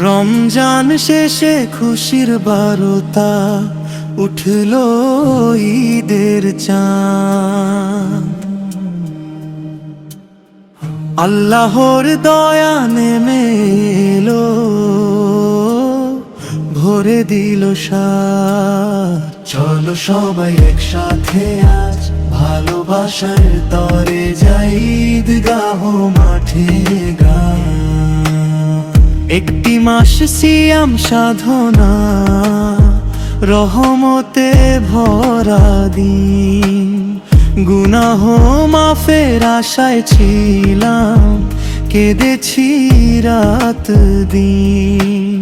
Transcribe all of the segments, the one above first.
রমজান শেষে খুশির বারতা উঠল ঈদের চাঁদ। আল্লাহর দয়া নেমে এলো, ভরে দিল সার। চলো সবাই একসাথে আজ ভালোবাসার তরে যাই ঈদগাহ মাঠে গান। একটি মাস সিয়াম সাধনা, রহমতে ভরা দিন। গুনাহ মাফের আশায় ছিলাম, কেঁদেছি রাত দিন।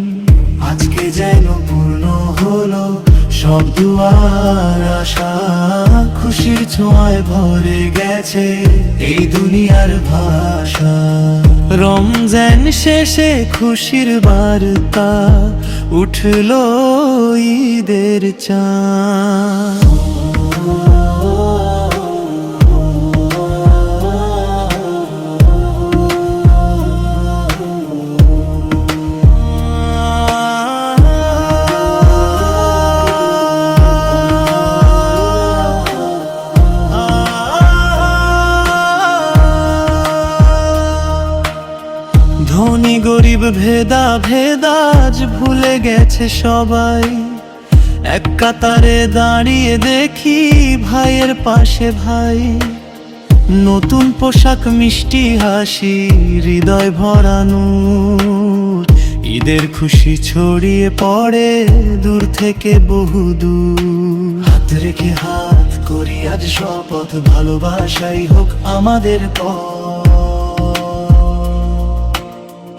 আজকে যেন পূর্ণ হলো সব দুয়ার আশা, খুশির ছোঁয়ায় ভরে গেছে এই দুনিয়ার ভাষা। রমজান শেষে খুশির বার্তা উঠল ঈদের চাঁদ। ধনী গরিব ভেদা ভেদাজ ভুলে গেছে সবাই। এক কাতারে দাঁড়িয়ে দেখি ভাইয়ের পাশে ভাই। নতুন পোশাক মিষ্টি হাসি হৃদয় ভরানো, ঈদের খুশি ছড়িয়ে পড়ে দূর থেকে বহুদূর। হাত রেখে হাত করি আজ শপথ, ভালোবাসাই হোক আমাদের পথ।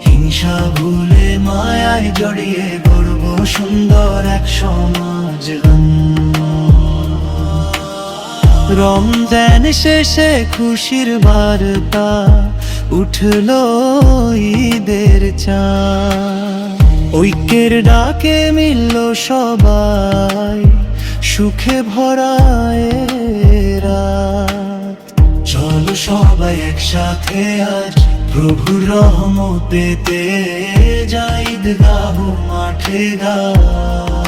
হিংসা ভুলে মায়ায় জড়িয়ে গড়ব সুন্দর এক সমাজ। রমজান শেষে খুশির বার্তা উঠল ঈদের চাঁদ। ঐক্যের ডাকে মিলল সবাই, সুখে ভরা এ রাত। চলো সবাই একসাথে আজ প্রভুর রহমত পেতে যাই ঈদগাহ মাঠে গান।